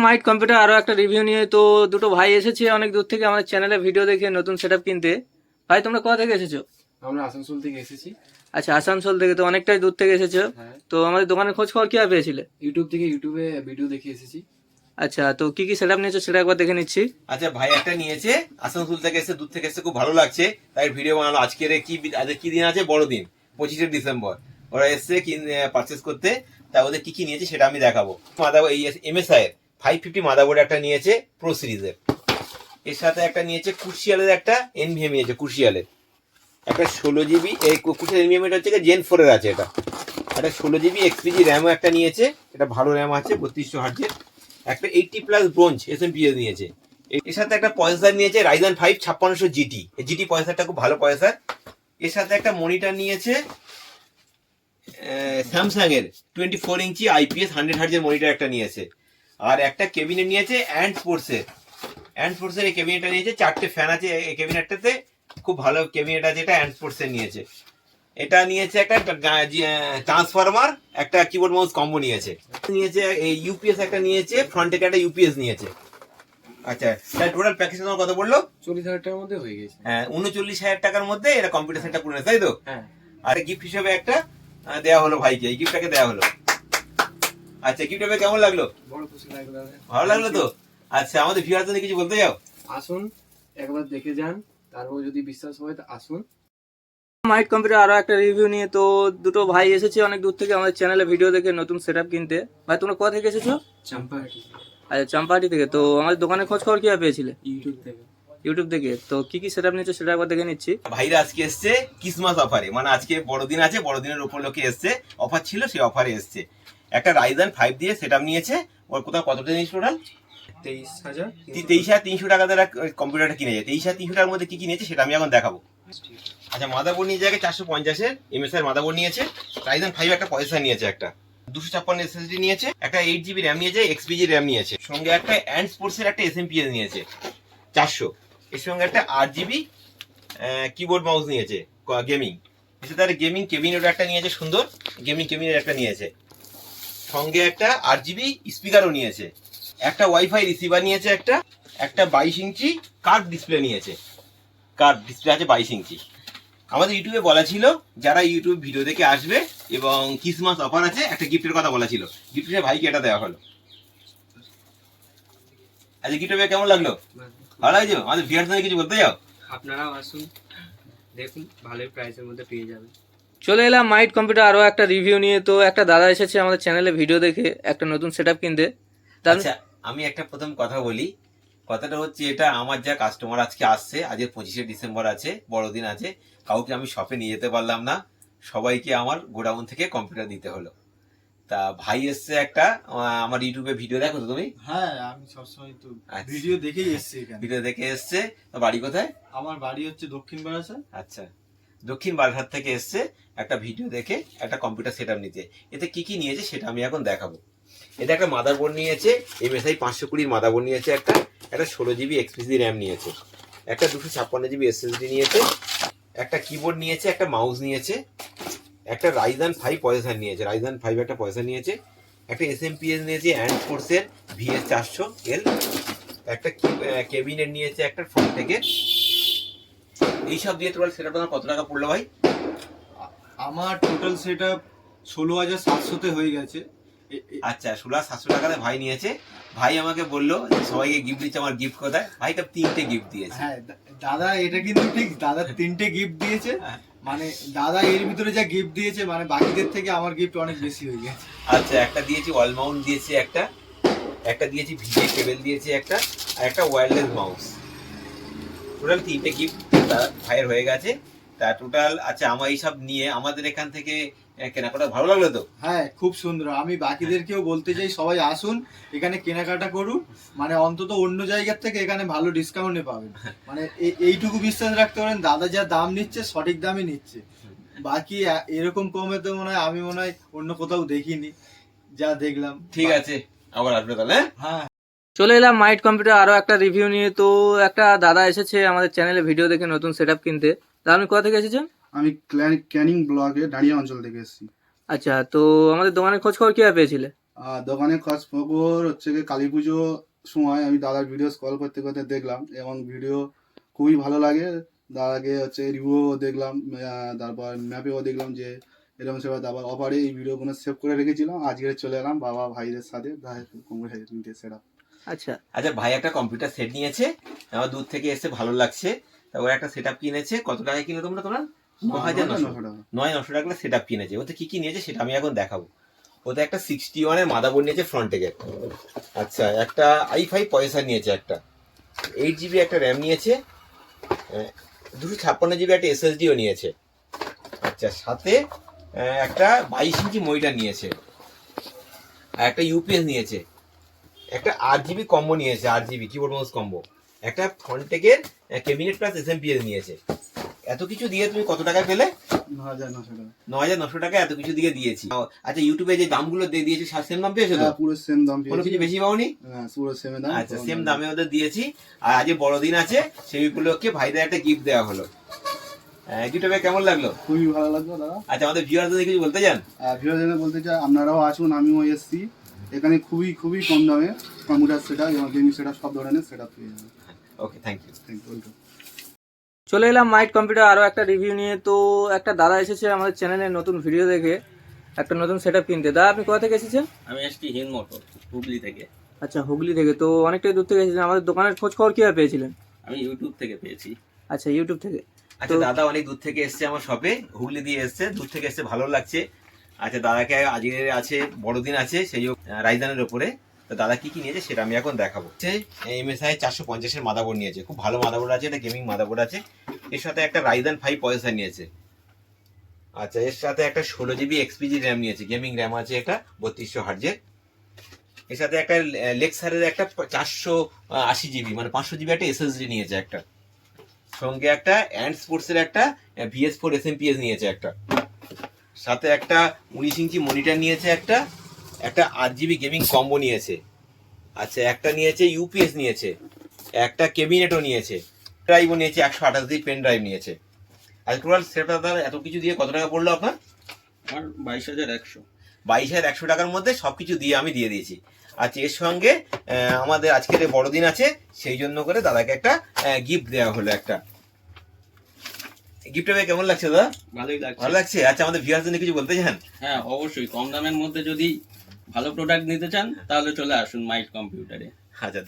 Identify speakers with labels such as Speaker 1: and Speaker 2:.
Speaker 1: মাইট computer আরো একটা review নিয়ে। তো দুটো ভাই এসেছে অনেক দূর থেকে আমাদের চ্যানেলে ভিডিও দেখে নতুন সেটআপ কিনতে। ভাই তোমরা কোথা থেকে এসেছো?
Speaker 2: আমরা আসানসোল থেকে এসেছি।
Speaker 1: আচ্ছা, আসানসোল থেকে, তো অনেকটাই দূর থেকে এসেছো।
Speaker 2: হ্যাঁ,
Speaker 1: তো আমাদের দোকানের খোঁজ খবর কিভাবে পেয়েছিলে?
Speaker 2: ইউটিউবে ভিডিও দেখে এসেছি।
Speaker 1: আচ্ছা, তো কি কি সেটআপ নিয়েছো সেটা একবার দেখে নিচ্ছি।
Speaker 3: আচ্ছা, ভাই একটা নিয়েছে, আসানসোল থেকে এসে, দূর থেকে এসে, খুব ভালো লাগছে, তাই ভিডিও বানালো। আজকের আজকে কি দিন আছে? বড়দিন, 25শে ডিসেম্বর। ওরা এসছে পারচেস করতে, তা ওদের কি কি নিয়েছে সেটা আমি দেখাবো। এই MSI এর 550 মাদারবোর্ড একটা নিয়েছে, প্রো সিরিজের। এর সাথে একটা নিয়েছে কুশিয়ালের, একটা NVMe নিয়েছে কুশিয়ালের একটা 16 GB। এই কুশিয়াল NVMe এটা হচ্ছে জেন 4 এর আছে। এটা একটা 16 GB XPG র্যামও একটা নিয়েছে, এটা ভালো র্যাম আছে, 3200 হার্জের। একটা 80+ ব্রোঞ্জ SMPS নিয়েছে। এর সাথে একটা প্রসেসর নিয়েছে Ryzen 5 5600 GT। এই GT প্রসেসরটা খুব ভালো প্রসেসর। এর সাথে একটা মনিটর নিয়েছে স্যামসাং এর 24 ইঞ্চি IPS 100 হার্জের মনিটর একটা নিয়েছে। আর একটা ক্যাবিনেট নিয়েছে অ্যান্ড ফোর্সের এই ক্যাবিনেটটা নিয়েছে। 4টে ফ্যান আছে এই ক্যাবিনেটটাতে, খুব ভালো ক্যাবিনেট আছে এটা। অ্যান্ড ফোর্সের নিয়েছে। এটা নিয়েছে একটা ট্রান্সফরমার, একটা কিবোর্ড মাউস কম্বো নিয়েছে। এই ইউপিএস একটা নিয়েছে, ফ্রন্ট থেকে একটা ইউপিএস নিয়েছে। আচ্ছা, তাই টোটাল প্যাকেজ তোমার কত পড়লো?
Speaker 2: 40,000 টাকার মধ্যে হয়ে গেছে।
Speaker 3: হ্যাঁ, 39,000 টাকার মধ্যে এরা কম্পিউটার সেটটা পুরো, তাই তো?
Speaker 2: হ্যাঁ।
Speaker 3: আর গিফট হিসেবে একটা দেওয়া হলো ভাইকে, এই গিফটটাকে দেওয়া হলো। আচ্ছা, গিফটটা কেমন লাগলো?
Speaker 2: বড় খুশি লাগলো।
Speaker 3: ভালো লাগলো তো? আচ্ছা, আমাদের ভিউয়ারদের কিছু বলতে যাও?
Speaker 2: আসুন, একবার দেখে যান, তারপর যদি বিশ্বাস হয় তো আসুন।
Speaker 1: মাইট কম্পিউটার আরো একটা রিভিউ নিয়ে। তো দুটো ভাই এসেছে অনেক দূর থেকে আমাদের চ্যানেলে ভিডিও দেখে নতুন সেটআপ কিনতে। ভাই তোমরা কোথা থেকে এসেছো?
Speaker 2: চম্পাহাটি।
Speaker 1: আচ্ছা, চম্পাহাটি থেকে। তো আমাদের দোকানের খোঁজ খবর কিভাবে পেয়েছিলে?
Speaker 2: ইউটিউব থেকে।
Speaker 1: তো কি কি সেটআপ নিয়েছো সেটা একবার দেখে নিচ্ছি।
Speaker 3: ভাইরা আজকে এসছে ক্রিসমাস অফারে, মানে আজকে বড়দিন আছে, বড়দিনের উপলক্ষে এসছে। অফার ছিল, সেই অফারে এসছে। একটা Ryzen 5 দিয়ে সেটআপ নিয়েছে। ওর কোথাও কতটা নিয়েছে টোটাল? 23,300 টাকা দ্বারা কম্পিউটারটা কিনেছে। 23,300 টাকার মধ্যে কি কি নিয়েছে সেটা আমি এখন দেখাবো। আচ্ছা, মাদারবোর্ড নিয়েছে একটা 450-এর MSI মাদারবোর্ড নিয়েছে। Ryzen 5 একটা প্রসেসর নিয়েছে, একটা 256 SSD নিয়েছে, একটা 8GB র্যাম নিয়েছে, XPG র্যাম নিয়েছে। সঙ্গে একটা অ্যান্ড স্পোর্টসের একটা SMPS নিয়েছে 400। এর সঙ্গে একটা 8GB কিবোর্ড মাউস নিয়েছে গেমিং। এসে তার গেমিং ক্যাবিনেট একটা নিয়েছে, সুন্দর গেমিং ক্যাবিনেট একটা নিয়েছে। সঙ্গে একটা 8GB স্পিকারও নিয়েছে। একটা ওয়াইফাই রিসিভার নিয়েছে, একটা 22 ইঞ্চি কার্ভ ডিসপ্লে নিয়েছে। কার্ভ ডিসপ্লে আছে 22 ইঞ্চি। আমাদের ইউটিউবে বলা ছিল যারা ইউটিউব ভিডিও দেখে আসবে এবং ক্রিসমাস অফার আছে, একটা গিফটের কথা বলা ছিল। গিফটের ভাইকে এটা দেওয়া হলো। আচ্ছা, গিফটের ভাই কেমন লাগলো? ভালো লাগছে? আমাদের ভিউয়ারদের কিছু বলতে যাও?
Speaker 2: আপনারাও আসুন, দেখুন, ভালোই প্রাইসের মধ্যে পেয়ে যাবেন।
Speaker 1: চলে এলাম মাইট কম্পিউটার আরো একটা রিভিউ নিয়ে। তো একটা দাদা এসেছে আমাদের চ্যানেলে ভিডিও দেখে একটা নতুন সেটআপ কিনতে।
Speaker 3: আচ্ছা, আমি একটা প্রথম কথা বলি। কথাটা হচ্ছে, এটা আমার যা কাস্টমার আজকে আসছে, আজকে 25শে ডিসেম্বর আছে, বড়দিন আছে, কাউকে আমি শপে নিয়ে যেতে পারলাম না, সবাইকে আমার গোডাউন থেকে কম্পিউটার দিতে হলো। তা ভাই এসছে একটা, আমার ইউটিউবে ভিডিও দেখো তো তুমি?
Speaker 4: হ্যাঁ, আমি সবসময় তো
Speaker 3: আচ্ছা।
Speaker 4: ভিডিও দেখেই এসেছি এখানে।
Speaker 3: ভিডিও দেখে এসছে। তো বাড়ি কোথায়?
Speaker 4: আমার বাড়ি হচ্ছে দক্ষিণ বারাসাত।
Speaker 3: আচ্ছা, দক্ষিণ বারাসাত থেকে এসছে একটা ভিডিও দেখে একটা কম্পিউটার সেটআপ নিতে। এতে কি কি নিয়েছে সেটা আমি এখন দেখাবো। এটা একটা মাদারবোর্ড নিয়েছে, MSI 520 মাদারবোর্ড নিয়েছে, একটা 16GB XPG র্যাম নিয়েছে, একটা 256GB SSD নিয়েছে, একটা কিবোর্ড নিয়েছে, একটা মাউস নিয়েছে, একটা Ryzen 5 প্রসেসর নিয়েছে, Ryzen 5 একটা প্রসেসর নিয়েছে, একটা SMPS নিয়েছে অ্যান্ড ফোর্সের VS400L, একটা ক্যাবিনেট নিয়েছে একটা ফ্রন্ট থেকে। এইসব দিয়ে টোটাল সেটআপ তোমার কত টাকা পড়লো ভাই?
Speaker 4: আমার টোটাল সেটআপ 16,700-তে হয়ে গেছে।
Speaker 3: আচ্ছা, 16,700 টাকাতে ভাই নিয়েছে। ভাই আমাকে বললো সবাইকে গিফট দিচ্ছে, আমার গিফট কোথায়? ভাইকে 3টে গিফট দিয়েছে।
Speaker 4: হ্যাঁ দাদা, এটা কিন্তু ঠিক, দাদা 3টে গিফট দিয়েছে। মানে দাদা এর ভিতরে যা গিফট দিয়েছে, মানে বাকিদের থেকে আমার গিফট অনেক বেশি হয়ে গেছে।
Speaker 3: আচ্ছা, একটা দিয়েছি ওয়াল মাউন্ট দিয়েছে, একটা দিয়েছি ভিজে কেবল দিয়েছে, একটা আর একটা ওয়্যারলেস মাউস। টোটাল 3টে গিফট ভাইয়ের হয়ে গেছে। তা টোটাল, আচ্ছা, আমার এইসব নিয়ে আমাদের এখান থেকে কেনাকাটা ভালো লাগলো তো?
Speaker 4: হ্যাঁ, খুব সুন্দর। আমি বাকিদেরকেও বলতে চাই, সবাই আসুন, এখানে কেনাকাটা করুন। মানে অন্তত অন্য জায়গার থেকে এখানে ভালো ডিসকাউন্টে পাবেন। মানে এইটুকু বিশ্বাস রাখতে পারেন, দাদা যা দাম নিচ্ছে সঠিক দামই নিচ্ছে। বাকি এরকম কমে তো আমি মনে হয় অন্য কোথাও দেখিনি, যা দেখলাম।
Speaker 3: ঠিক আছে, আবার আসবে তাহলে।
Speaker 4: হ্যাঁ,
Speaker 1: চলে এলাম মাইট কম্পিউটার আরো একটা রিভিউ নিয়ে। তো একটা দাদা এসেছে আমাদের চ্যানেলে ভিডিও দেখে নতুন সেটআপ কিনতে। তা আপনি কোথা থেকে এসেছেন?
Speaker 5: আমি ক্যানিং ব্লকে দাঁড়িয়া অঞ্চল থেকে এসেছি।
Speaker 1: আচ্ছা, তো আমাদের দোকানের খোঁজ খবর কিভাবে পেয়েছিলে?
Speaker 5: দোকানে খোঁজ খবর হচ্ছে কি কালী পুজো সময় আমি দাদার ভিডিও স্ক্রল করতে করতে দেখলাম এবং ভিডিও খুবই ভালো লাগে। দাদাকে হচ্ছে রিভিউ দেখলাম, তারপর ম্যাপেও দেখলাম যে এরকম সেবা তারপর অফারে এই ভিডিওগুলো সেভ করে রেখেছিলাম। আজকে চলে এলাম বাবা ভাইদের সাথে কম্পিউটার নিতে সেটা।
Speaker 1: আচ্ছা
Speaker 3: আচ্ছা ভাই একটা কম্পিউটার সেট নিয়েছে, আমার দূর থেকে এসে ভালো লাগছে, তারপর একটা সেট আপ কিনেছে। কত টাকা কিনে তোমরা? 9,900 টাকা সেট আপ কিনেছে। ওতে কি কি নিয়েছে সেটা আমি এখন দেখাবো। ওতে একটা 61 এর মাদারবোর্ড নিয়েছে ফ্রন্ট থেকে। আচ্ছা একটা i5 প্রসেসর নিয়েছে, একটা 8GB একটা র্যাম নিয়েছে, 256GB একটা SSDও নিয়েছে। আচ্ছা সাথে একটা 22 ইঞ্চি মনিটর নিয়েছে, আর একটা ইউপিএস নিয়েছে, একটা 8GB কম্বো নিয়েছে, 8GB কিবোর্ড মাউস কম্বো, একটা ফ্রন্টেকের ক্যাবিনেট প্লাস এসএমপিএস নিয়েছে। এত কিছু দিয়ে তুমি কত টাকা পেলে?
Speaker 5: 9,900 টাকা।
Speaker 3: 9,900 টাকা এত কিছু দিয়ে দিয়েছি। আচ্ছা ইউটিউবে যে দামগুলো দিয়ে দিয়েছে সেম দাম পেয়েছো তো?
Speaker 5: হ্যাঁ, পুরো সেম দাম
Speaker 3: কোনো কিছু বেশি পাওনি?
Speaker 5: হ্যাঁ, পুরো সেম দাম।
Speaker 3: আচ্ছা সেম দামে ওদের দিয়েছি। আর আজ বড়দিন আছে, সেই উপলক্ষে ভাইদের একটা গিফট দেওয়া হলো। গিফটটা কেমন লাগলো?
Speaker 5: খুবই ভালো লাগলো দাদা।
Speaker 3: আচ্ছা আমাদের ভিউয়ারদের কিছু বলতে চান?
Speaker 5: ভিডিও বলতে চাই আপনারাও আসুন, আমিও এসছি। এখানে খুবই খুবই কম দামে কম্পিউটার সেট আপ এবং গেমিং সেট আপ সব ধরনের সেট আপ পেয়ে যাবেন।
Speaker 3: Okay thank you.
Speaker 5: Thank you.
Speaker 1: চলে এলাম মাইট কম্পিউটার আরও একটা রিভিউ নিয়ে। তো একটা দাদা এসেছে আমাদের চ্যানেলে নতুন ভিডিও দেখে একটা নতুন সেট আপ কিনতে। দাদা আপনি কোথা থেকে এসেছেন?
Speaker 6: আমি আসছি হিন্দ মোটর, হুগলি থেকে।
Speaker 1: আচ্ছা হুগলি থেকে, তো অনেকটাই দূর থেকে এসেছেন। আমাদের দোকানের খোঁজ খবর কীভাবে পেয়েছিলেন?
Speaker 6: আমি ইউটিউব থেকে পেয়েছি।
Speaker 1: আচ্ছা ইউটিউব থেকে।
Speaker 3: আচ্ছা দাদা অনেক দূর থেকে এসছে আমার শপে, হুগলি দিয়ে এসছে, দূর থেকে এসছে, ভালো লাগছে। আচ্ছা দাদাকে আজকে আছে বড়দিন আছে সেই রাইজানের ওপরে, তো দাদা কি কি নিয়েছে সেটা আমি এখন দেখাবো। MSI 450 এর মাদারবোর্ড নিয়েছে, খুব ভালো মাদারবোর্ড আছে, এটা গেমিং মাদারবোর্ড আছে। এর সাথে একটা রাইজান 5 প্রসেসর নিয়েছে। আচ্ছা এর সাথে একটা 16GB XPG র্যাম নিয়েছে, গেমিং র্যাম আছে এটা 3200 হার্জের। এর সাথে একটা লেক্সারের একটা 480GB মানে 500GB একটা SSD নিয়েছে একটা। সঙ্গে একটা অ্যান্ড স্পোর্টস এর একটা VS4 SMPS নিয়েছে একটা। সাথে একটা 19 ইঞ্চি মনিটর নিয়েছে একটা, একটা 8GB গেমিং কম্বো নিয়েছে। আচ্ছা একটা নিয়েছে ইউপিএস নিয়েছে, একটা ক্যাবিনেটও নিয়েছে, ড্রাইভও নিয়েছে, 128GB পেন ড্রাইভ নিয়েছে। আর টোটাল সেট এত কিছু দিয়ে কত টাকা পড়লো আপনার?
Speaker 6: আমার 22,100।
Speaker 3: 22,100 টাকার মধ্যে সবকিছু দিয়ে আমি দিয়ে দিয়েছি। আচ্ছা এর সঙ্গে আমাদের আজকের বড়দিন আছে, সেই জন্য করে দাদাকে একটা গিফট দেওয়া হলো একটা। গিফটটা পেয়ে কেমন লাগছে দাদা?
Speaker 6: ভালোই লাগছে।
Speaker 3: ভালো লাগছে। আচ্ছা আমাদের ভিউয়ারদের জন্য কিছু বলতে চান?
Speaker 6: হ্যাঁ অবশ্যই, কম দামের মধ্যে যদি ভালো প্রোডাক্ট নিতে চান তাহলে চলে আসুন মাইট কম্পিউটারে।
Speaker 3: আচ্ছা